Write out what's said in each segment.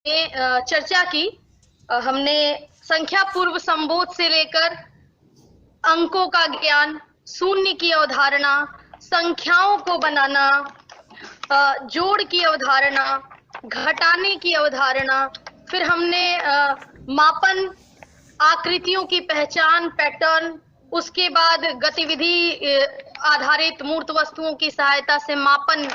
चर्चा की। हमने संख्या पूर्व संबोध से लेकर अंकों का ज्ञान, शून्य की अवधारणा, संख्याओं को बनाना, जोड़ की अवधारणा, घटाने की अवधारणा, फिर हमने मापन, आकृतियों की पहचान, पैटर्न, उसके बाद गतिविधि आधारित मूर्त वस्तुओं की सहायता से मापन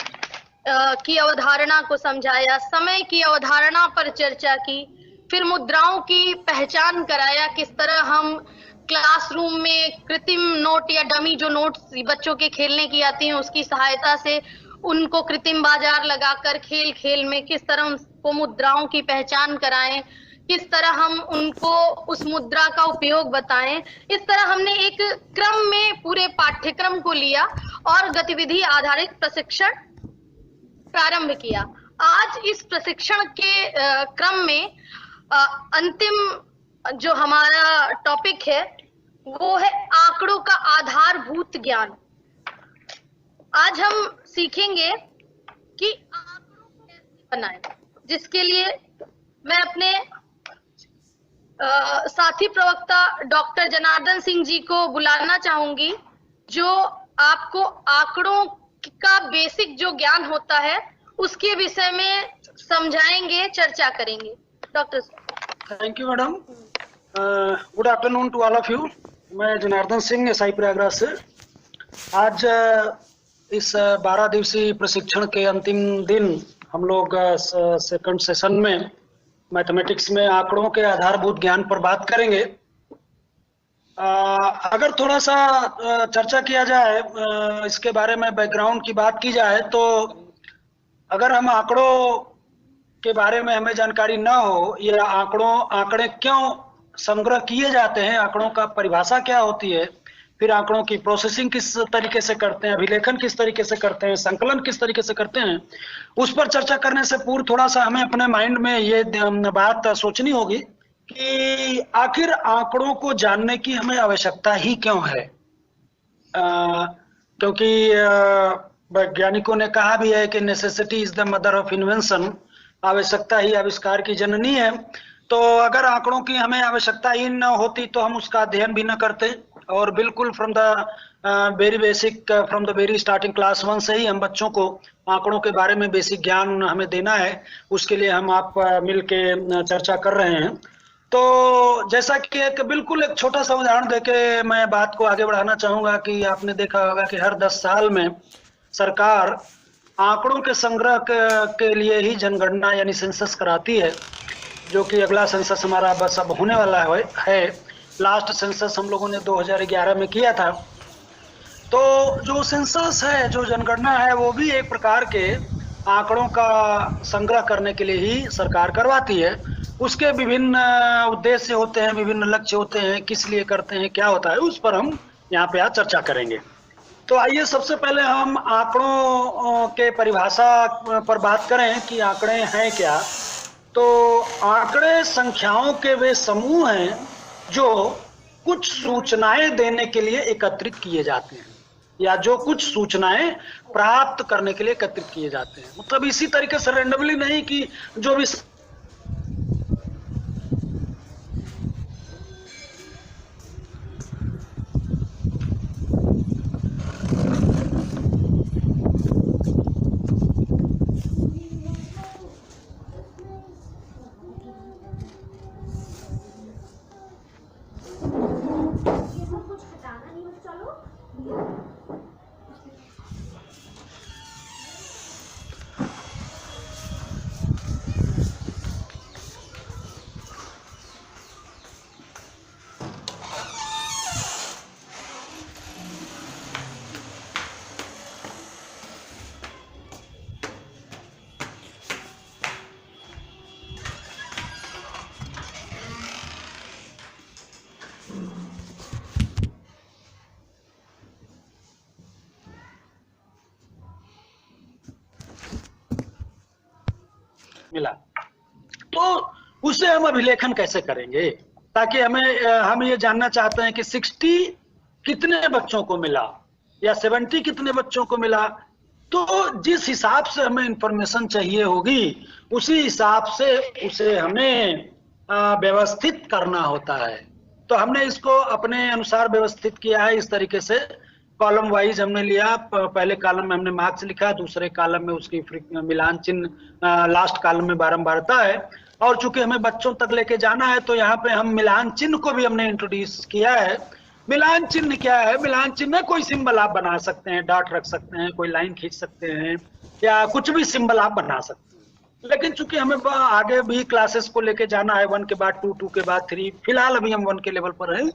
की अवधारणा को समझाया, समय की अवधारणा पर चर्चा की, फिर मुद्राओं की पहचान कराया, किस तरह हम क्लासरूम में कृत्रिम नोट या डमी जो नोट्स बच्चों के खेलने की आती हैं उसकी सहायता से उनको कृत्रिम बाजार लगाकर खेल खेल में किस तरह उनको मुद्राओं की पहचान कराएं, किस तरह हम उनको उस मुद्रा का उपयोग बताएं। इस तरह हमने एक क्रम में पूरे पाठ्यक्रम को लिया और गतिविधि आधारित प्रशिक्षण प्रारंभ किया। आज इस प्रशिक्षण के क्रम में अंतिम जो हमारा टॉपिक है वो है आंकड़ों का आधारभूत ज्ञान। आज हम सीखेंगे कि आंकड़ों को कैसे बनाएं, जिसके लिए मैं अपने साथी प्रवक्ता डॉक्टर जनार्दन सिंह जी को बुलाना चाहूंगी, जो आपको आंकड़ों का बेसिक जो ज्ञान होता है उसके विषय में समझाएंगे, चर्चा करेंगे। Doctor thank you madam. Good afternoon to all of you. मैं जनार्दन सिंह एसआई प्रयागराज से। आज इस 12 दिवसीय प्रशिक्षण के अंतिम दिन हम लोग सेकंड सेशन में मैथमेटिक्स में आंकड़ों के आधारभूत ज्ञान पर बात करेंगे। अगर थोड़ा सा चर्चा किया जाए, इसके बारे में बैकग्राउंड की बात की जाए, तो अगर हम आंकड़ों के बारे में हमें जानकारी ना हो या आंकड़े क्यों संग्रह किए जाते हैं, आंकड़ों का परिभाषा क्या होती है, फिर आंकड़ों की प्रोसेसिंग किस तरीके से करते हैं, अभिलेखन किस तरीके से करते हैं, संकलन किस तरीके से करते हैं, उस पर चर्चा करने से पूर्व थोड़ा सा हमें अपने माइंड में ये बात सोचनी होगी कि आखिर आंकड़ों को जानने की हमें आवश्यकता ही क्यों है। क्योंकि वैज्ञानिकों ने कहा भी है कि necessity is the mother of invention, आवश्यकता ही आविष्कार की जननी है। तो अगर आंकड़ों की हमें आवश्यकता ही न होती तो हम उसका अध्ययन भी न करते, और बिल्कुल from the very basic, from the very starting class 1 से ही हम बच्चों को आंकड़ों के बारे में बेसिक ज्ञान हमें देना है। उसके लिए हम आप मिलके चर्चा कर रहे हैं। तो जैसा कि एक छोटा सा उदाहरण देके मैं बात को आगे बढ़ाना चाहूंगा कि आपने देखा होगा कि हर 10 साल में सरकार आंकड़ों के संग्रह के लिए ही जनगणना यानी सेंसस कराती है, जो कि अगला सेंसस हमारा बस अब होने वाला है। लास्ट सेंसस हम लोगों ने 2011 में किया था। तो जो सेंसस है, जो जनगणना है, वो भी एक प्रकार के आंकड़ों का संग्रह करने के लिए ही सरकार करवाती है। उसके विभिन्न उद्देश्य होते हैं, विभिन्न लक्ष्य होते हैं, किस लिए करते हैं, क्या होता है, उस पर हम यहाँ पे आज चर्चा करेंगे। तो आइए सबसे पहले हम आंकड़ों के परिभाषा पर बात करें कि आंकड़े हैं क्या। तो आंकड़े संख्याओं के वे समूह हैं जो कुछ सूचनाएं देने के लिए एकत्रित किए जाते हैं, या जो कुछ सूचनाएं प्राप्त करने के लिए एकत्रित किए जाते हैं। मतलब इसी तरीके से रेंडमली नहीं कि जो भी मिला, तो उसे हम अभिलेखन कैसे करेंगे, ताकि हम ये जानना चाहते हैं कि 60 कितने बच्चों को मिला या 70 कितने बच्चों को मिला, तो जिस हिसाब से हमें इंफॉर्मेशन चाहिए होगी उसी हिसाब से उसे हमें व्यवस्थित करना होता है। तो हमने इसको अपने अनुसार व्यवस्थित किया है इस तरीके से, कॉलम वाइज हमने लिया। पहले कॉलम में हमने मार्क्स लिखा, दूसरे कॉलम में उसकी मिलान चिन्ह लास्ट कॉलम में बारंबारता है। और चूंकि हमें बच्चों तक लेके जाना है तो यहाँ पे हम मिलान चिन्ह को भी हमने इंट्रोड्यूस किया है। मिलान चिन्ह क्या है? मिलान चिन्ह में कोई सिंबल आप बना सकते हैं, डॉट रख सकते हैं, कोई लाइन खींच सकते हैं, या कुछ भी सिंबल आप बना सकते हैं। लेकिन चूंकि हमें आगे भी क्लासेस को लेके जाना है, 1 के बाद 2, 2 के बाद 3, फिलहाल अभी हम 1 के लेवल पर हैं,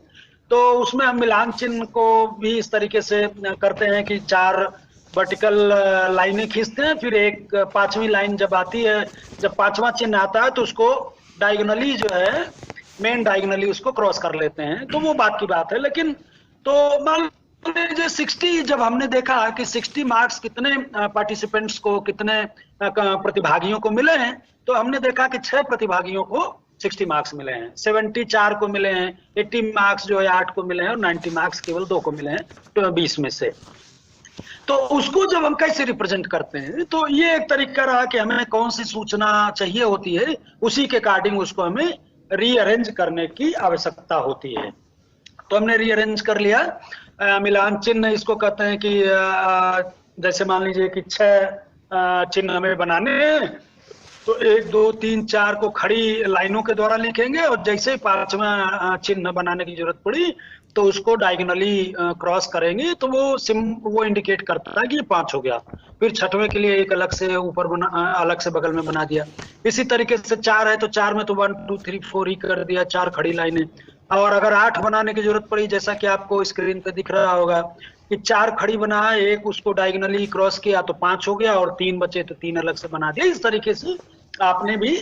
तो उसमें हम मिलान चिन्ह को भी इस तरीके से करते हैं कि 4 वर्टिकल लाइनें खींचते हैं, फिर एक 5वीं लाइन जब आती है, जब 5वां चिन्ह आता है तो उसको डायगोनली जो है, मेन डायगोनली उसको क्रॉस कर लेते हैं। तो वो बात की बात है। लेकिन तो मान लीजिए 60, जब हमने देखा कि 60 मार्क्स कितने पार्टिसिपेंट्स को, कितने प्रतिभागियों को मिले हैं, तो हमने देखा कि 6 प्रतिभागियों को 60 मार्क्स मिले हैं, 74 को मिले हैं, 80 मार्क्स जो है 8 को मिले हैं, और 90 मार्क्स केवल 2 को मिले हैं, तो 20 में से। तो उसको जब हम कैसे रिप्रेजेंट करते हैं, तो ये एक तरीका रहा कि हमें कौन सी सूचना चाहिए होती है, उसी के अकॉर्डिंग उसको हमें रीअरेंज करने की आवश्यकता होती है। तो हमने रीअरेंज कर लिया। मिलान चिन्ह इसको कहते हैं कि जैसे मान लीजिए कि 6 चिन्ह हमें बनाने हैं, तो 1, 2, 3, 4 को खड़ी लाइनों के द्वारा लिखेंगे, और जैसे ही 5वां चिन्ह बनाने की जरूरत पड़ी तो उसको डायगोनली क्रॉस करेंगे, तो वो इंडिकेट करता है कि ये 5 हो गया। फिर 6वें के लिए एक अलग से ऊपर अलग से बगल में बना दिया। इसी तरीके से 4 है तो 4 में तो 1, 2, 3, 4 ही कर दिया, 4 खड़ी लाइनें। और अगर 8 बनाने की जरूरत पड़ी, जैसा कि आपको स्क्रीन पे दिख रहा होगा कि 4 खड़ी बना है, एक उसको डायगोनली क्रॉस किया तो 5 हो गया, और 3 बचे तो 3 अलग से बना दिया। इस तरीके से आपने भी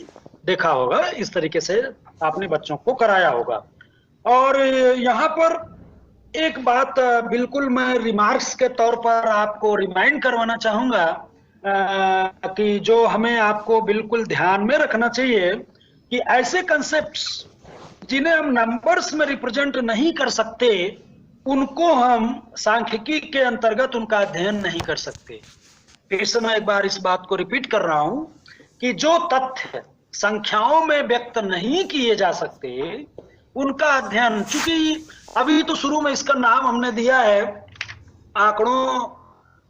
देखा होगा, इस तरीके से आपने बच्चों को कराया होगा। और यहाँ पर एक बात बिल्कुल मैं रिमार्क्स के तौर पर आपको रिमाइंड करवाना चाहूंगा कि जो हमें आपको बिल्कुल ध्यान में रखना चाहिए कि ऐसे कंसेप्ट्स जिन्हें हम नंबर्स में रिप्रेजेंट नहीं कर सकते, उनको हम सांख्यिकी के अंतर्गत उनका अध्ययन नहीं कर सकते। फिर से मैं एक बार इस बात को रिपीट कर रहा हूं कि जो तथ्य संख्याओं में व्यक्त नहीं किए जा सकते, उनका अध्ययन, चूंकि अभी तो शुरू में इसका नाम हमने दिया है आंकड़ों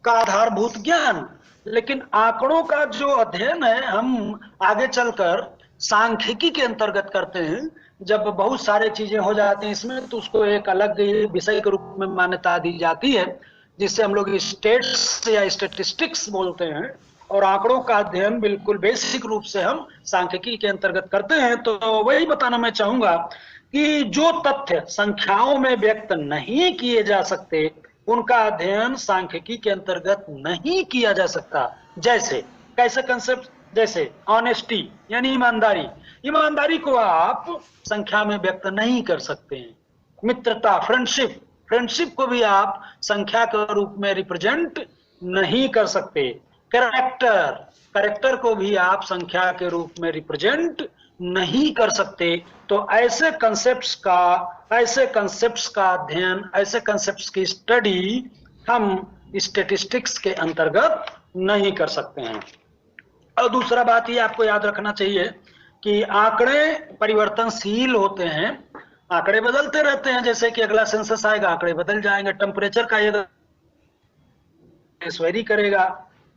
का आधारभूत ज्ञान, लेकिन आंकड़ों का जो अध्ययन है हम आगे चलकर सांख्यिकी के अंतर्गत करते हैं। जब बहुत सारे चीजें हो जाती हैं इसमें, तो उसको एक अलग विषय के रूप में मान्यता दी जाती है, जिससे हम लोग स्टेट्स या स्टेटिस्टिक्स बोलते हैं। और आंकड़ों का अध्ययन बिल्कुल बेसिक रूप से हम सांख्यिकी के अंतर्गत करते हैं। तो वही बताना मैं चाहूंगा कि जो तथ्य संख्याओं में व्यक्त नहीं किए जा सकते, उनका अध्ययन सांख्यिकी के अंतर्गत नहीं किया जा सकता। जैसे कैसे कंसेप्ट? जैसे ऑनेस्टी यानी ईमानदारी, ईमानदारी को आप संख्या में व्यक्त नहीं कर सकते हैं। मित्रता, फ्रेंडशिप, फ्रेंडशिप को भी आप संख्या के रूप में रिप्रेजेंट नहीं कर सकते। कैरेक्टर, कैरेक्टर को भी आप संख्या के रूप में रिप्रेजेंट नहीं कर सकते। तो ऐसे कंसेप्ट्स का अध्ययन, ऐसे कंसेप्ट्स की स्टडी हम स्टैटिस्टिक्स के अंतर्गत नहीं कर सकते हैं। और दूसरा बात ये आपको याद रखना चाहिए कि आंकड़े परिवर्तनशील होते हैं, आंकड़े बदलते रहते हैं। जैसे कि अगला सेंसस आएगा, आंकड़े बदल जाएंगे। टेम्परेचर का ये वेरी करेगा।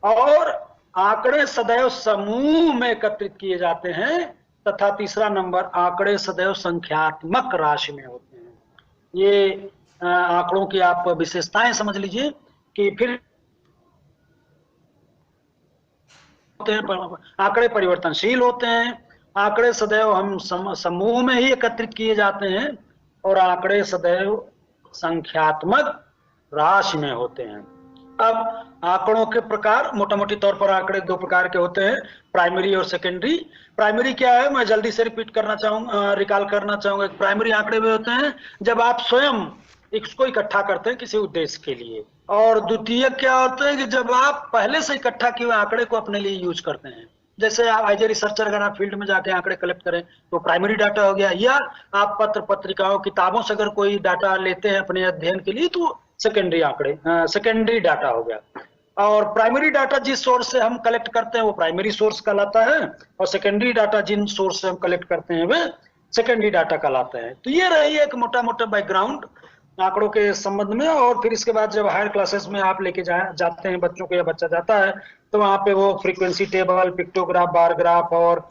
और आंकड़े सदैव समूह में एकत्रित किए जाते हैं, तथा तीसरा नंबर, आंकड़े सदैव संख्यात्मक राशि में होते हैं। ये आंकड़ों की आप विशेषताएं समझ लीजिए कि फिर आंकड़े परिवर्तनशील होते हैं, आंकड़े सदैव हम समूह में ही एकत्रित किए जाते हैं, और आंकड़े सदैव संख्यात्मक राशि में होते हैं। अब आंकड़ों के प्रकार, मोटा मोटी तौर पर आंकड़े 2 प्रकार के होते हैं, प्राइमरी और सेकेंडरी। प्राइमरी क्या है, मैं जल्दी से रिपीट करना चाहूंगा, रिकॉल करना चाहूंगा। प्राइमरी आंकड़े वे होते हैं जब आप स्वयं इसको इकट्ठा करते हैं किसी उद्देश्य के लिए। और द्वितीय क्या होता है कि जब आप पहले से इकट्ठा किए हुए आंकड़े को अपने लिए यूज करते हैं। जैसे आप एज ए रिसर्चर अगर आप फील्ड में जाके आंकड़े कलेक्ट करें तो प्राइमरी डाटा हो गया, या आप पत्र पत्रिकाओं किताबों से अगर कोई डाटा लेते हैं अपने अध्ययन के लिए तो सेकेंडरी आंकड़े, सेकेंडरी डाटा हो गया। और प्राइमरी डाटा जिस सोर्स से हम कलेक्ट करते हैं वो प्राइमरी सोर्स कहलाता है, और सेकेंडरी डाटा जिन सोर्स से हम कलेक्ट करते हैं वे सेकेंडरी डाटा कहलाते हैं। तो ये रही एक मोटा मोटा बैकग्राउंड आंकड़ों के संबंध में। और फिर इसके बाद जब हायर क्लासेस में आप लेके जाते हैं बच्चों को, या बच्चा जाता है, तो वहाँ पे वो frequency table, pictograph, bar graph और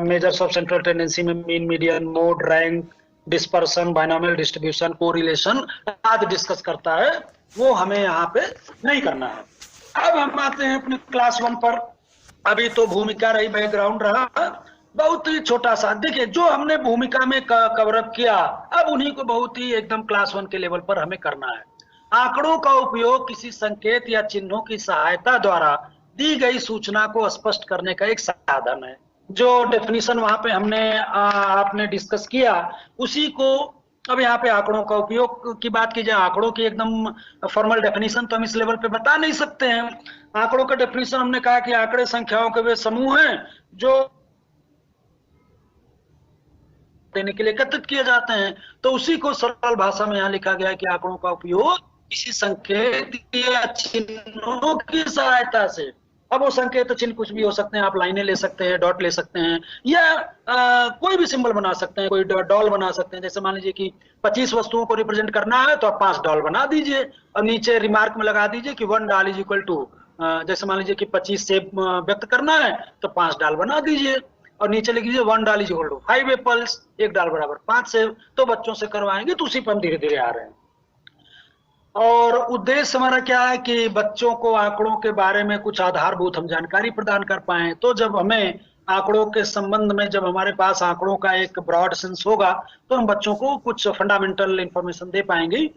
मेजर्स ऑफ सेंट्रल टेंडेंसी में mean, median, mode, rank, dispersion, binomial distribution, correlation आदि डिस्कस करता है। वो हमें यहाँ पे नहीं करना है। अब हम आते हैं अपने क्लास 1 पर। अभी तो भूमिका रही, बैकग्राउंड रहा, बहुत ही छोटा सा। देखिए जो हमने भूमिका में कवर अप किया, अब उन्हीं को बहुत ही एकदम क्लास 1 के लेवल पर हमें करना है। आंकड़ों का उपयोग किसी संकेत या चिन्हों की सहायता द्वारा दी गई सूचना को स्पष्ट करने का एक साधन है। जो डेफिनेशन वहां पे हमने आपने डिस्कस किया, उसी को अब यहाँ पे आंकड़ों का उपयोग की बात की जाए। आंकड़ों की एकदम फॉर्मल डेफिनेशन तो हम इस लेवल पे बता नहीं सकते हैं। आंकड़ों का डेफिनेशन हमने कहा कि आंकड़े संख्याओं के वे समूह हैं जो देने के लिए एकत्रित किए जाते हैं। तो उसी को सरल भाषा में यहाँ लिखा गया है कि आंकड़ों का उपयोग किसी संकेत या चिन्हों की सहायता से, अब वो संकेत चिन्ह कुछ भी हो सकते हैं, आप लाइनें ले सकते हैं, डॉट ले सकते हैं, या कोई भी सिंबल बना सकते हैं, कोई डॉल बना सकते हैं। जैसे मान लीजिए कि 25 वस्तुओं को रिप्रेजेंट करना है तो आप 5 डॉल बना दीजिए और नीचे रिमार्क में लगा दीजिए कि 1 डॉल इज इक्वल टू, जैसे मान लीजिए कि 25 सेब व्यक्त करना है तो 5 डॉल बना दीजिए और नीचे लिख दीजिए 1 doll is equal to 5 apples, 1 doll बराबर 5 सेब। तो बच्चों से करवाएंगे तो उसी पर हम धीरे धीरे आ रहे हैं। और उद्देश्य हमारा क्या है कि बच्चों को आंकड़ों के बारे में कुछ आधारभूत हम जानकारी प्रदान कर पाए। तो जब हमें आंकड़ों के संबंध में, जब हमारे पास आंकड़ों का एक ब्रॉड सेंस होगा तो हम बच्चों को कुछ फंडामेंटल इंफॉर्मेशन दे पाएंगे।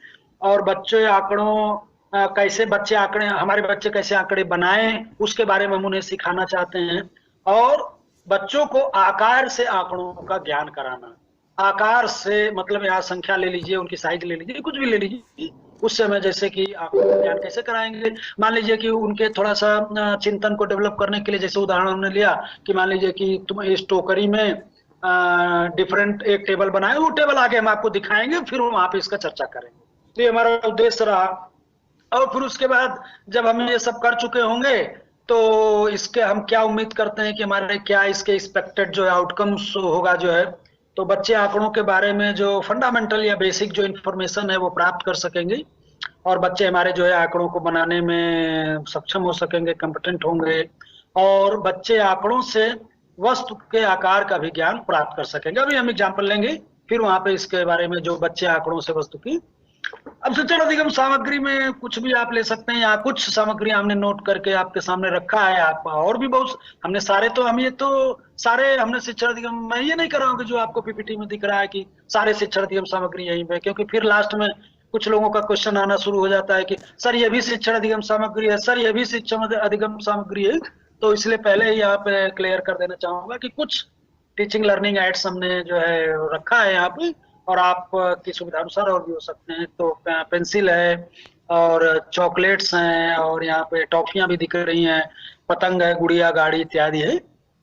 और बच्चे आंकड़ों कैसे बच्चे आंकड़े हमारे बच्चे कैसे आंकड़े बनाएं उसके बारे में हम उन्हें सिखाना चाहते हैं। और बच्चों को आकार से आंकड़ों का ज्ञान कराना। आकार से मतलब यहाँ संख्या ले लीजिए, उनकी साइज ले लीजिए, कुछ भी ले लीजिए, उससे हमें जैसे कि आंकड़ों का ज्ञान कैसे कराएंगे। मान लीजिए कि उनके थोड़ा सा चिंतन को डेवलप करने के लिए, जैसे उदाहरण हमने लिया कि मान लीजिए कि तुम इस टोकरी में डिफरेंट एक टेबल बनाए, वो टेबल आगे हम आपको दिखाएंगे, फिर वहां पे इसका चर्चा करेंगे। तो ये हमारा उद्देश्य रहा। और फिर उसके बाद जब हम ये सब कर चुके होंगे तो इसके हम क्या उम्मीद करते हैं कि हमारे क्या इसके एक्सपेक्टेड जो आउटकम्स होगा जो है, तो बच्चे आंकड़ों के बारे में जो फंडामेंटल या बेसिक जो इन्फॉर्मेशन है वो प्राप्त कर सकेंगे और बच्चे हमारे जो है आंकड़ों को बनाने में सक्षम हो सकेंगे, कॉम्पिटेंट होंगे। और बच्चे आंकड़ों से वस्तु के आकार का भी ज्ञान प्राप्त कर सकेंगे। अभी हम एग्जाम्पल लेंगे, फिर वहां पे इसके बारे में जो बच्चे आंकड़ों से वस्तु की। अब शिक्षण अधिगम सामग्री में कुछ भी आप ले सकते हैं। यहाँ कुछ सामग्री हमने नोट करके आपके सामने रखा है। आप और भी बहुत हमने सारे तो हम ये तो सारे हमने शिक्षण अधिगम, मैं ये नहीं कर रहा हूँ कि जो आपको पीपीटी में दिख रहा है कि सारे शिक्षण अधिगम सामग्री यहीं पे, क्योंकि फिर लास्ट में कुछ लोगों का क्वेश्चन आना शुरू हो जाता है कि सर ये भी शिक्षण अधिगम सामग्री है, सर ये भी शिक्षण अधिगम सामग्री है। तो इसलिए पहले ही यहाँ पे क्लियर कर देना चाहूंगा कि कुछ टीचिंग लर्निंग एड्स हमने जो है रखा है यहाँ पे, और आप की सुविधा अनुसार और भी हो सकते हैं। तो पेंसिल है और चॉकलेट्स हैं और यहाँ पे टॉफियां भी दिख रही हैं, पतंग है, गुड़िया, गाड़ी इत्यादि है।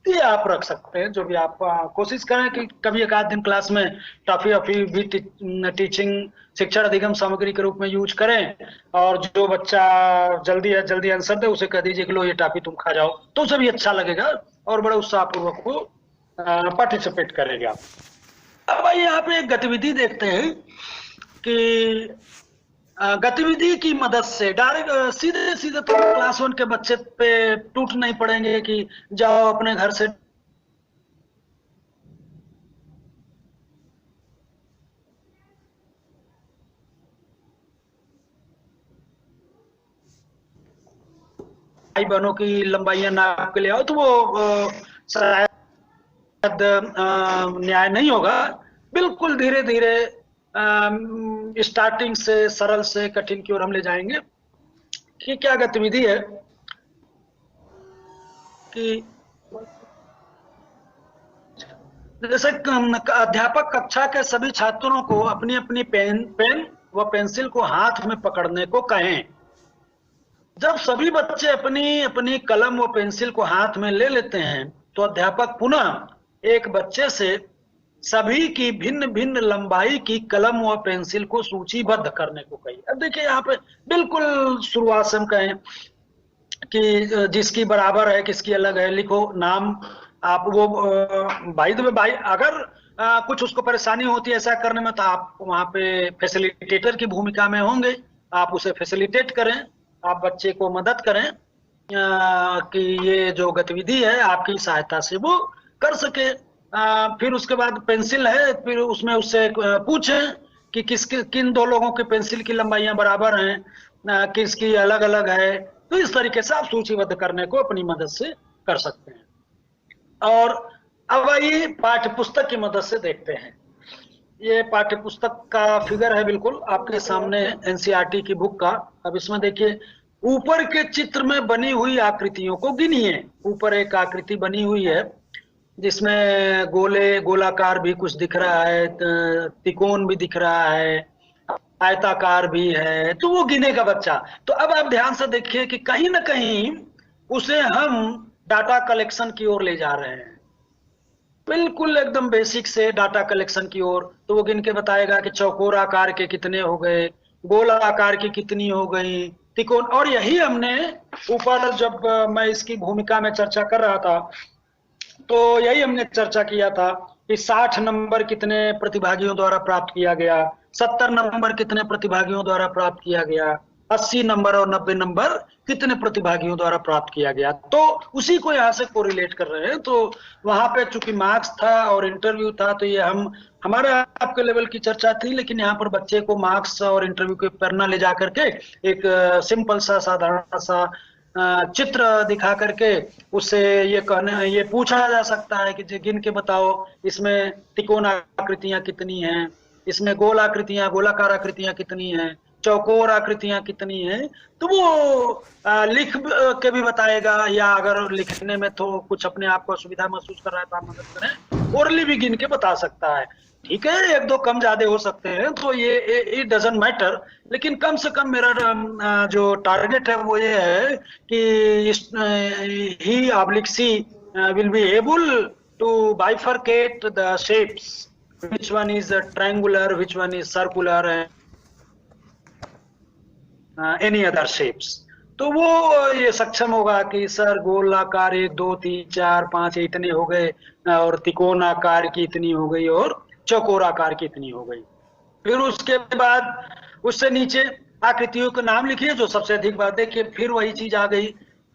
ये आप रख सकते हैं। जो भी आप कोशिश करें कि कभी एक आध दिन क्लास में टॉफी वॉफी भी टीचिंग शिक्षण अधिगम सामग्री के रूप में यूज करें। और जो बच्चा जल्दी आंसर दे उसे कह दीजिए कि लो ये टॉफी तुम खा जाओ, तो उसे भी अच्छा लगेगा और बड़े उत्साहपूर्वक को पार्टिसिपेट करेगा। अब आइए यहाँ पे एक गतिविधि देखते हैं कि गतिविधि की मदद से डायरेक्ट सीधे तो क्लास 1 के बच्चे पे टूट नहीं पड़ेंगे कि जाओ अपने घर से भाई बहनों की लंबाइयां नाप के ले आओ, तो वो शायद न्याय नहीं होगा। बिल्कुल धीरे धीरे स्टार्टिंग से सरल से कठिन की ओर हम ले जाएंगे। कि क्या गतिविधि है कि जैसे अध्यापक कक्षा के सभी छात्रों को अपनी अपनी पेन व पेंसिल को हाथ में पकड़ने को कहें। जब सभी बच्चे अपनी अपनी कलम व पेंसिल को हाथ में ले लेते हैं तो अध्यापक पुनः एक बच्चे से सभी की भिन्न भिन्न लंबाई की कलम व पेंसिल को सूचीबद्ध करने को कही। अब देखिए यहाँ पे बिल्कुल शुरुआत से हम कहें कि जिसकी बराबर है किसकी अलग है, लिखो नाम। आप वो भाई तो भाई अगर कुछ उसको परेशानी होती है ऐसा करने में, तो आप वहाँ पे फैसिलिटेटर की भूमिका में होंगे, आप उसे फैसिलिटेट करें, आप बच्चे को मदद करें कि ये जो गतिविधि है आपकी सहायता से वो कर सके। फिर उसके बाद पेंसिल है, फिर उसमें उससे पूछें कि किन दो लोगों की पेंसिल की लंबाइयां बराबर हैं, किसकी अलग अलग है। तो इस तरीके से आप सूचीबद्ध करने को अपनी मदद से कर सकते हैं। और अब आइए पाठ्य पुस्तक की मदद से देखते हैं। ये पाठ्य पुस्तक का फिगर है बिल्कुल आपके सामने, एनसीईआरटी की बुक का। अब इसमें देखिए ऊपर के चित्र में बनी हुई आकृतियों को गिनिए। ऊपर एक आकृति बनी हुई है जिसमें गोलाकार भी कुछ दिख रहा है, त्रिकोण भी दिख रहा है, आयताकार भी है, तो वो गिनेगा बच्चा। तो अब आप ध्यान से देखिए कि कहीं ना कहीं उसे हम डाटा कलेक्शन की ओर ले जा रहे हैं, बिल्कुल एकदम बेसिक से डाटा कलेक्शन की ओर। तो वो गिन के बताएगा कि चौकोर आकार के कितने हो गए, गोल आकार की कितनी हो गई, त्रिकोण। और यही हमने ऊपर जब मैं इसकी भूमिका में चर्चा कर रहा था तो यही हमने चर्चा किया था कि 60 नंबर कितने प्रतिभागियों द्वारा प्राप्त किया गया, 70 नंबर कितने प्रतिभागियों द्वारा प्राप्त किया गया, 80 नंबर और 90 नंबर कितने प्रतिभागियों द्वारा प्राप्त किया गया। तो उसी को यहाँ से कोरिलेट कर रहे हैं। तो वहां पे चूंकि मार्क्स था और इंटरव्यू था, तो ये हमारे आपके लेवल की चर्चा थी, लेकिन यहाँ पर बच्चे को मार्क्स और इंटरव्यू के पर न ले जा करके एक सिंपल सा साधारण सा चित्र दिखा करके उससे ये पूछा जा सकता है कि गिन के बताओ इसमें त्रिकोण आकृतियां कितनी हैं, इसमें गोल आकृतियां गोलाकार आकृतियां कितनी हैं, चौकोर आकृतियां कितनी हैं। तो वो लिख के भी बताएगा, या अगर लिखने में तो कुछ अपने आप को असुविधा महसूस कर रहा है तो आप मदद करें, ओरली भी गिन के बता सकता है। ठीक है, एक दो कम ज्यादा हो सकते हैं, तो ये इट डजंट मैटर, लेकिन कम से कम मेरा जो टारगेट है वो ये है कि he oblique C will be able to bifurcate the shapes, which one is triangular, which one is circular, any other shapes। तो वो ये सक्षम होगा कि सर गोल आकार 1 2 3 4 5 इतने हो गए, और त्रिकोण आकार की इतनी हो गई, और चौकोर आकार की इतनी हो गई। फिर उसके बाद उससे नीचे आकृतियों के नाम लिखिए जो सबसे अधिक बार। देखिए फिर वही चीज आ गई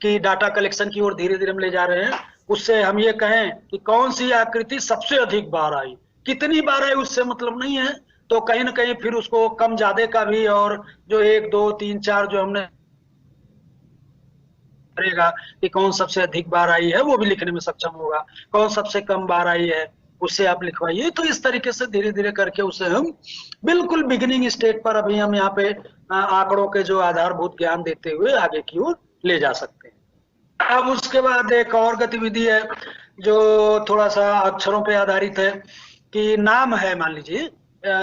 कि डाटा कलेक्शन की ओर धीरे धीरे हम ले जा रहे हैं। उससे हम ये कहें कि कौन सी आकृति सबसे अधिक बार आई, कितनी बार आई उससे मतलब नहीं है। तो कहीं ना कहीं फिर उसको कम ज्यादा का भी, और जो 1 2 3 4 जो हमने करेगा कि कौन सबसे अधिक बार आई है वो भी लिखने में सक्षम होगा, कौन सबसे कम बार आई है उससे आप लिखवाइए। तो इस तरीके से धीरे धीरे करके उसे हम बिल्कुल बिगिनिंग स्टेज पर अभी हम यहाँ पे आंकड़ों के जो आधारभूत ज्ञान देते हुए आगे की ओर ले जा सकते हैं। अब उसके बाद एक और गतिविधि है जो थोड़ा सा अक्षरों पे आधारित है, कि नाम है, मान लीजिए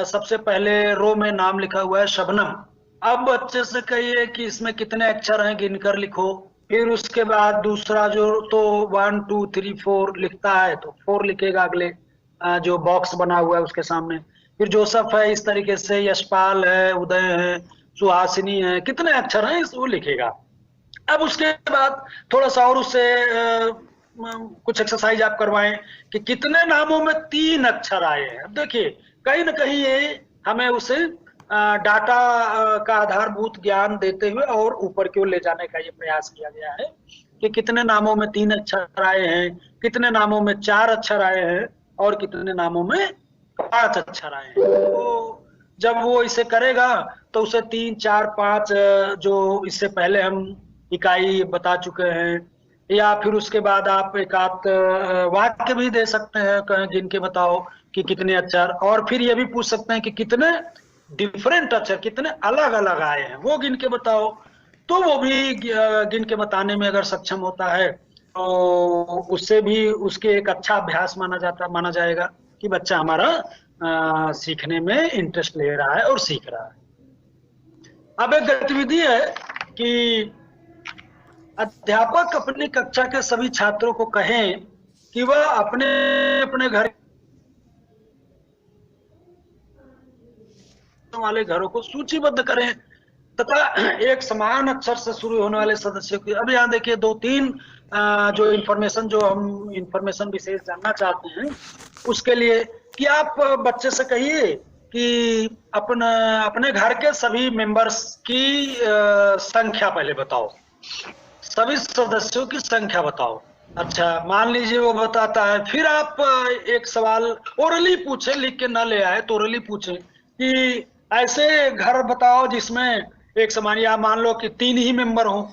सबसे पहले रो में नाम लिखा हुआ है शबनम। अब बच्चे से कहिए कि इसमें कितने अक्षर हैं गिनकर लिखो। फिर उसके बाद दूसरा जो तो 1 2 3 4 लिखता है तो 4 लिखेगा अगले जो बॉक्स बना हुआ है उसके सामने। फिर जोसफ है, इस तरीके से यशपाल है, उदय है, सुहासिनी है, कितने अक्षर हैं वो लिखेगा। अब उसके बाद थोड़ा सा और उससे कुछ एक्सरसाइज आप करवाएं कि कितने नामों में 3 अक्षर आए हैं। अब देखिए कहीं ना कहीं ये हमें उसे डाटा का आधारभूत ज्ञान देते हुए और ऊपर की ओर ले जाने का ये प्रयास किया गया है कि कितने नामों में 3 अक्षर आए हैं, कितने नामों में 4 अक्षर आए हैं, और कितने नामों में 5 अक्षर आए हैं। तो जब वो इसे करेगा तो उसे 3 4 5 जो इससे पहले हम इकाई बता चुके हैं, या फिर उसके बाद आप एक आध वाक्य भी दे सकते हैं, कहें गिन के बताओ कि कितने अक्षर, और फिर ये भी पूछ सकते हैं कि कितने डिफरेंट अक्षर, कितने अलग अलग आए हैं वो गिन के बताओ। तो वो भी गिन के बताने में अगर सक्षम होता है तो उससे भी उसके एक अच्छा अभ्यास माना जाएगा कि बच्चा हमारा सीखने में इंटरेस्ट ले रहा है और सीख रहा है। अब एक गतिविधि है कि अध्यापक अपनी कक्षा के सभी छात्रों को कहें कि वह अपने अपने घर वाले घरों को सूचीबद्ध करें। तथा एक समान अक्षर से शुरू होने वाले सदस्यों की, अब यहाँ देखिए 2-3 जो हम इंफॉर्मेशन विशेष जानना चाहते हैं उसके लिए, कि आप बच्चे से कहिए कि अपने घर के सभी मेंबर्स की संख्या पहले बताओ, सभी सदस्यों की संख्या बताओ। अच्छा, मान लीजिए वो बताता है, फिर आप एक सवाल ओरली पूछे, लिख के ना ले आए तो ओरली पूछे कि ऐसे घर बताओ जिसमें एक समान, या मान लो कि 3 ही मेंबर हो,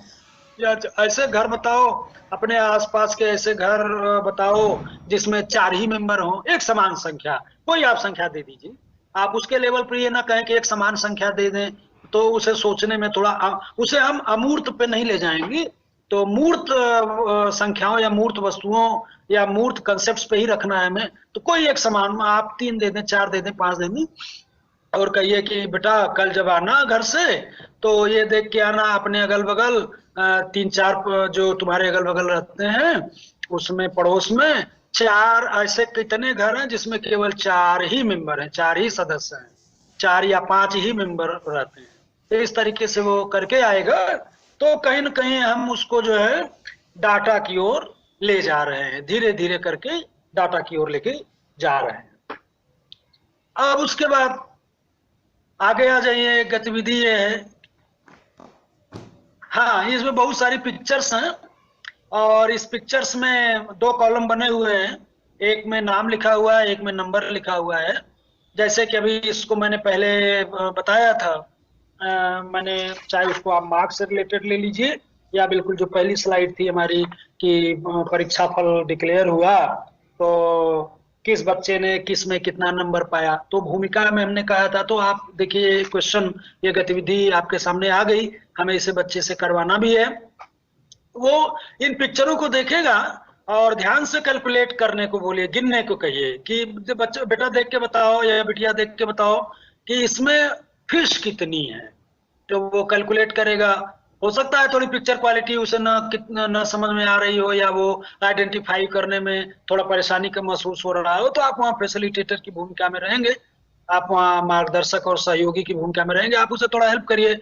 या ऐसे घर बताओ, अपने आसपास के ऐसे घर बताओ जिसमें 4 ही मेंबर हो, एक समान संख्या, कोई आप संख्या दे दीजिए। आप उसके लेवल पर ये ना कहें कि एक समान संख्या दे दें, तो उसे सोचने में थोड़ा उसे हम अमूर्त पे नहीं ले जाएंगे, तो मूर्त संख्याओं या मूर्त वस्तुओं या मूर्त कंसेप्ट पे ही रखना है हमें। तो कोई एक समान, आप 3 दे दें, 4 दे दें, 5 दे दें, और कहिए कि बेटा कल जब आना घर से तो ये देख के आना अपने अगल बगल 3-4 जो तुम्हारे अगल बगल रहते हैं उसमें पड़ोस में 4 ऐसे कितने घर हैं जिसमें केवल 4 ही मेंबर हैं, 4 ही सदस्य हैं, 4 या 5 ही मेंबर रहते हैं। तो इस तरीके से वो करके आएगा, तो कहीं ना कहीं हम उसको जो है डाटा की ओर ले जा रहे हैं, धीरे धीरे करके डाटा की ओर लेके जा रहे हैं। अब उसके बाद आगे आ जाइए, गतिविधि ये है, हाँ इसमें बहुत सारी पिक्चर्स हैं और इस पिक्चर्स में 2 कॉलम बने हुए हैं, एक में नाम लिखा हुआ है, एक में नंबर लिखा हुआ है। जैसे कि अभी इसको मैंने पहले बताया था, मैंने चाहे उसको आप मार्क्स से रिलेटेड ले लीजिए या बिल्कुल जो पहली स्लाइड थी हमारी कि परीक्षा फल डिक्लेयर हुआ तो किस बच्चे ने किस में कितना नंबर पाया, तो भूमिका में हमने कहा था। तो आप देखिए क्वेश्चन, ये गतिविधि आपके सामने आ गई, हमें इसे बच्चे से करवाना भी है। वो इन पिक्चरों को देखेगा और ध्यान से कैलकुलेट करने को बोलिए, गिनने को कहिए कि बच्चा बेटा देख के बताओ या बिटिया देख के बताओ कि इसमें फिश कितनी है, तो वो कैलकुलेट करेगा। हो सकता है थोड़ी पिक्चर क्वालिटी उसे न समझ में आ रही हो या वो आइडेंटिफाई करने में थोड़ा परेशानी का महसूस हो रहा हो, तो आप वहाँ फैसिलिटेटर की भूमिका में रहेंगे, आप वहाँ मार्गदर्शक और सहयोगी की भूमिका में रहेंगे। आप उसे थोड़ा हेल्प करिए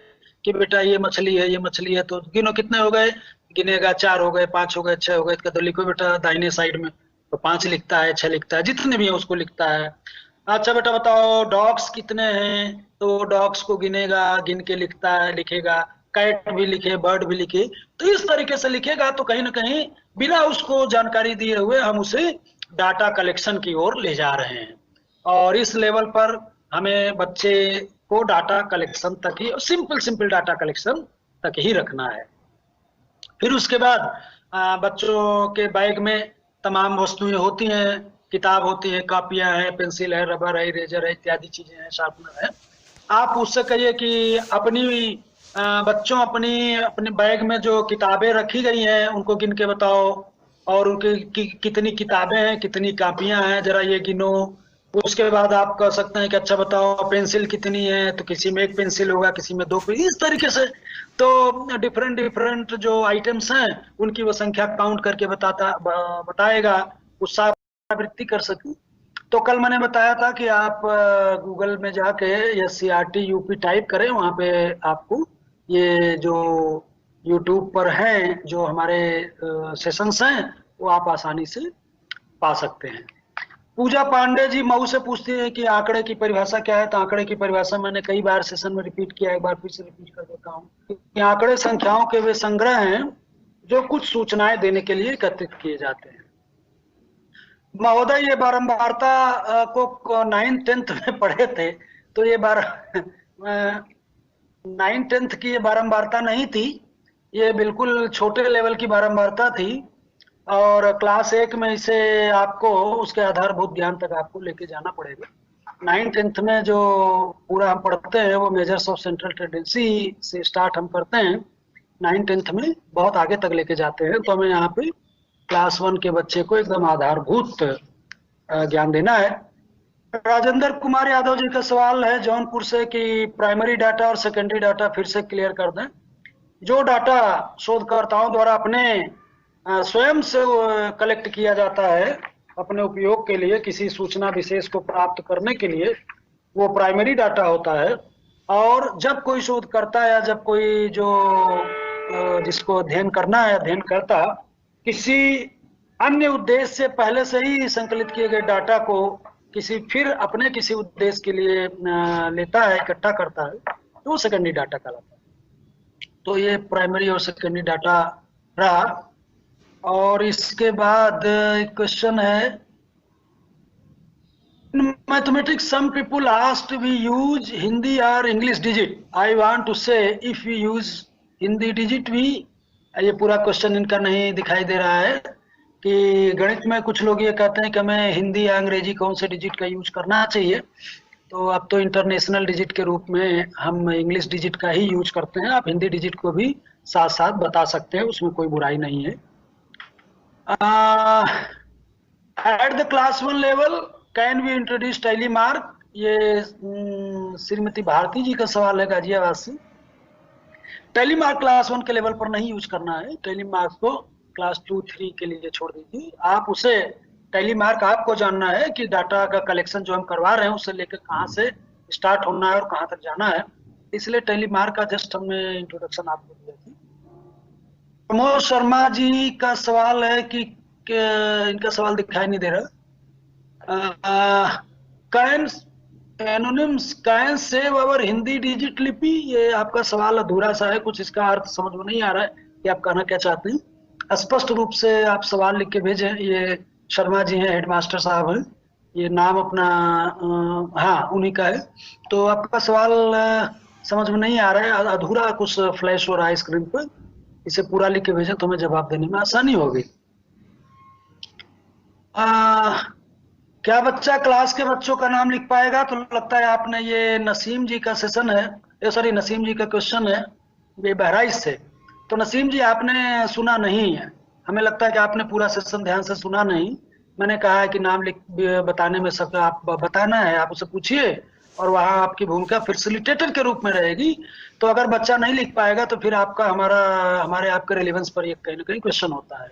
कि बेटा ये मछली है, ये मछली है, तो गिनो कितने हो गए, गिनेगा 4 हो गए, 5 हो गए, 6 हो गए, तो लिखो बेटा दाहिने साइड में, तो 5 लिखता है, 6 लिखता है, जितने भी है उसको लिखता है। अच्छा बेटा बताओ डॉग्स कितने हैं, तो डॉग्स को गिनेगा, गिन के लिखता है, लिखेगा, कैट भी लिखे, बर्ड भी लिखे, तो इस तरीके से लिखेगा। तो कहीं ना कहीं बिना उसको जानकारी दिए हुए हम उसे डाटा कलेक्शन की ओर ले जा रहे हैं, और इस लेवल पर हमें बच्चे को डाटा कलेक्शन तक ही, सिंपल डाटा कलेक्शन तक ही रखना है। फिर उसके बाद बच्चों के बैग में तमाम वस्तुएं होती हैं, किताब होती है, कापियां हैं, पेंसिल है, रबर है, इरेजर है, इत्यादि चीजें हैं, शार्पनर है। आप उससे कहिए कि बच्चों अपने बैग में जो किताबें रखी गई हैं उनको गिन के बताओ, और उनकी कितनी किताबें हैं, कितनी कापियां हैं, जरा ये गिनो। उसके बाद आप कह सकते हैं कि अच्छा बताओ पेंसिल कितनी है, तो किसी में 1 पेंसिल होगा, किसी में 2 पेंसिल, इस तरीके से। तो डिफरेंट जो आइटम्स हैं उनकी वो संख्या काउंट करके बताएगा, उत्साहवृत्ति कर सके। तो कल मैंने बताया था कि आप गूगल में जाके SCERT UP टाइप करें, वहां पे आपको ये जो यूट्यूब पर हैं जो हमारे सेशंस हैं वो आप आसानी से पा सकते हैं। पूजा पांडे जी मऊ से पूछती है कि आंकड़े की परिभाषा क्या है। तो आंकड़े की परिभाषा मैंने कई बार सेशन में रिपीट किया, एक बार फिर से रिपीट कर देता हूँ कि आंकड़े संख्याओं के वे संग्रह हैं जो कुछ सूचनाएं देने के लिए एकत्रित किए जाते हैं। महोदय ये बारंबारता को 9th-10th में पढ़े थे, तो ये 9th-10th की ये बारंबारता नहीं थी, ये बिल्कुल छोटे लेवल की बारंबारता थी, और क्लास 1 में इसे आपको उसके आधारभूत ज्ञान तक आपको लेके जाना पड़ेगा। 9th-10th में जो पूरा हम पढ़ते हैं वो मेजर्स ऑफ सेंट्रल टेंडेंसी से स्टार्ट हम करते हैं, 9th-10th में बहुत आगे तक लेके जाते हैं। तो हमें यहाँ पे क्लास 1 के बच्चे को एकदम आधारभूत ज्ञान देना है। राजेंद्र कुमार यादव जी का सवाल है जौनपुर से कि प्राइमरी डाटा और सेकेंडरी डाटा फिर से क्लियर कर दें। जो डाटा शोधकर्ताओं द्वारा अपने स्वयं से कलेक्ट किया जाता है अपने उपयोग के लिए, किसी सूचना विशेष को प्राप्त करने के लिए, वो प्राइमरी डाटा होता है। और जब कोई शोध करता या जब कोई जो जिसको अध्ययन करना है अध्ययन करता किसी अन्य उद्देश्य से पहले से ही संकलित किए गए डाटा को अपने किसी उद्देश्य के लिए लेता है, इकट्ठा करता है, तो वो सेकेंडरी डाटा कहलाता है। तो ये प्राइमरी और सेकेंडरी डाटा रहा। और इसके बाद एक क्वेश्चन है, in mathematics some people asked we use Hindi or English digit. I want to say if we use Hindi digit we, ये पूरा क्वेश्चन इनका नहीं दिखाई दे रहा है कि गणित में कुछ लोग ये कहते हैं कि हमें हिंदी या अंग्रेजी कौन से डिजिट का यूज करना चाहिए। तो अब तो इंटरनेशनल डिजिट के रूप में हम इंग्लिश डिजिट का ही यूज करते हैं। आप हिंदी डिजिट को भी साथ साथ बता सकते हैं, उसमें कोई बुराई नहीं है। At the class 1 level can we introduce tally mark, ये श्रीमती भारती जी का सवाल है गाजियाबाद से। टैली मार्क क्लास 1 के लेवल पर नहीं यूज करना है, टैली मार्क को क्लास 2-3 के लिए छोड़ दीजिए। आप उसे टैली मार्क आपको जानना है कि डाटा का कलेक्शन जो हम करवा रहे हैं उससे लेकर कहाँ से स्टार्ट होना है और कहाँ तक जाना है, इसलिए टैली मार्क का जस्ट हमने इंट्रोडक्शन आपको दिया थी। प्रमोद शर्मा जी का सवाल है कि इनका सवाल दिखाई नहीं दे रहा। Can anonymous can save our Hindi digit लिपि, ये आपका सवाल अधूरा सा है, कुछ इसका अर्थ समझ में नहीं आ रहा है कि आप कहना क्या चाहते हैं। स्पष्ट रूप से आप सवाल लिख के भेजें। ये शर्मा जी हैं, हेडमास्टर साहब हैं, ये नाम अपना हाँ उन्हीं का है। तो आपका सवाल समझ में नहीं आ रहा है, अधूरा कुछ फ्लैश हो रहा है स्क्रीन पर, इसे पूरा लिख के भेजें तो हमें जवाब देने में आसानी होगी। क्या बच्चा क्लास के बच्चों का नाम लिख पाएगा? तो लगता है आपने ये नसीम जी का सेशन है, नसीम जी का क्वेश्चन है, ये बहराइच से। तो नसीम जी आपने सुना नहीं है, हमें लगता है कि आपने पूरा सेशन ध्यान से सुना नहीं। मैंने कहा है कि नाम लिख बताने में सब आप बताना है, आप उसे पूछिए और वहाँ आपकी भूमिका फैसिलिटेटर के रूप में रहेगी। तो अगर बच्चा नहीं लिख पाएगा तो फिर आपका हमारे आपके रेलेवेंस पर ये कहीं ना कहीं क्वेश्चन होता है।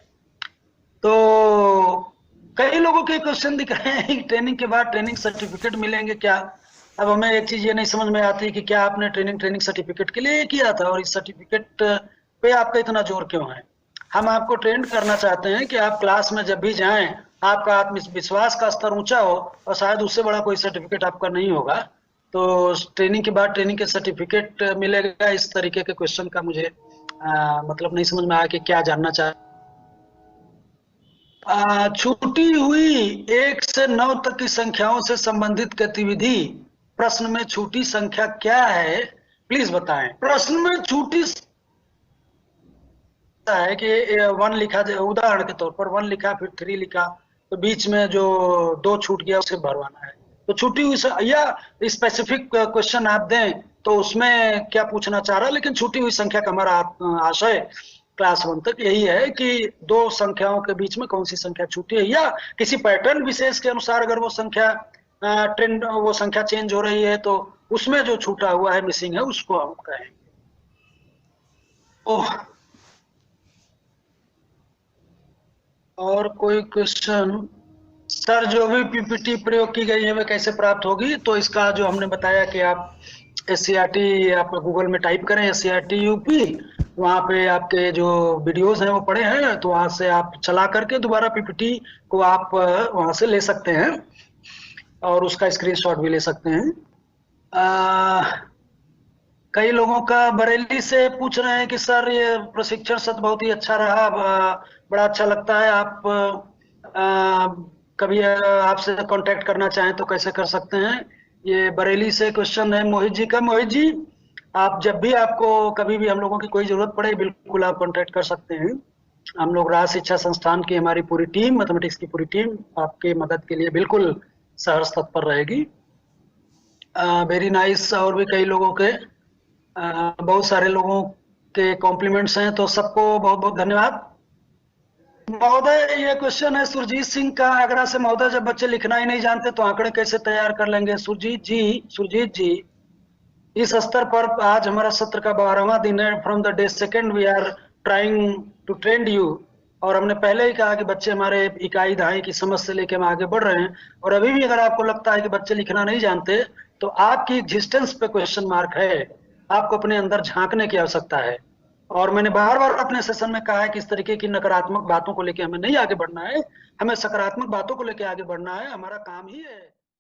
तो कई लोगों के क्वेश्चन दिख रहे हैं ट्रेनिंग के बाद ट्रेनिंग सर्टिफिकेट मिलेंगे क्या। अब हमें एक चीज ये नहीं समझ में आती कि क्या आपने ट्रेनिंग सर्टिफिकेट के लिए किया था और इस सर्टिफिकेट पे आपका इतना जोर क्यों है। हम आपको ट्रेन करना चाहते हैं कि आप क्लास में जब भी जाएं आपका आत्मविश्वास का स्तर ऊंचा हो, और शायद उससे बड़ा कोई सर्टिफिकेट आपका नहीं होगा। तो ट्रेनिंग के बाद ट्रेनिंग के सर्टिफिकेट मिलेगा, इस तरीके के क्वेश्चन का मुझे मतलब नहीं समझ में आया कि क्या जानना चाह। छूटी हुई 1 से 9 तक की संख्याओं से संबंधित गतिविधि, प्रश्न में छूटी संख्या क्या है प्लीज बताएं। प्रश्न में छूटी है कि 1 लिखा, उदाहरण के तौर पर 1 लिखा फिर 3 लिखा, तो बीच में जो 2 छूट गया उसे भरवाना है। तो छूटी हुई या स्पेसिफिक क्वेश्चन आप दें तो उसमें क्या पूछना चाह रहा है, लेकिन छूटी हुई संख्या का हमारा आशय क्लास 1 तक यही है कि 2 संख्याओं के बीच में कौन सी संख्या छूटी है, या किसी पैटर्न विशेष के अनुसार अगर वो संख्या चेंज हो रही है तो उसमें जो छूटा हुआ है, मिसिंग है, उसको हम कहेंगे। और कोई क्वेश्चन? सर जो भी पीपीटी प्रयोग की गई है वह कैसे प्राप्त होगी? तो इसका जो हमने बताया कि आप SCRT आप गूगल में टाइप करें SCRT UP, वहाँ पे आपके जो वीडियोस हैं वो पड़े हैं, तो वहाँ से आप चला करके दोबारा पीपीटी को आप वहाँ से ले सकते हैं और उसका स्क्रीनशॉट भी ले सकते हैं। कई लोगों का बरेली से पूछ रहे हैं कि सर ये प्रशिक्षण सत्र बहुत ही अच्छा रहा, बड़ा अच्छा लगता है, आप कभी आपसे कांटेक्ट करना चाहें तो कैसे कर सकते हैं। ये बरेली से क्वेश्चन है मोहित जी का। मोहित जी आप जब भी आपको कभी भी हम लोगों की कोई जरूरत पड़े बिल्कुल आप कांटेक्ट कर सकते हैं। हम लोग राज शिक्षा संस्थान की हमारी पूरी टीम, मैथमेटिक्स की पूरी टीम आपके मदद के लिए बिल्कुल सहर्ष तत्पर रहेगी। Very nice. और भी कई लोगों के बहुत सारे लोगों के कॉम्प्लीमेंट्स हैं, तो सबको बहुत बहुत धन्यवाद। महोदय ये क्वेश्चन है सुरजीत सिंह का आगरा से। महोदय जब बच्चे लिखना ही नहीं जानते तो आंकड़े कैसे तैयार कर लेंगे? सुरजीत जी इस स्तर पर आज हमारा सत्र का 12वां दिन है। From the day 2nd we are trying to train you और हमने पहले ही कहा कि बच्चे हमारे इकाई दहाई की समझ से लेके हम आगे बढ़ रहे हैं। और अभी भी अगर आपको लगता है कि बच्चे लिखना नहीं जानते, तो आपकी एग्जिस्टेंस पे क्वेश्चन मार्क है। आपको अपने अंदर झांकने की आवश्यकता है। और मैंने बार बार अपने सेशन में कहा है कि इस तरीके की नकारात्मक बातों को लेके हमें नहीं आगे बढ़ना है, हमें सकारात्मक बातों को लेके आगे बढ़ना है। हमारा काम ही है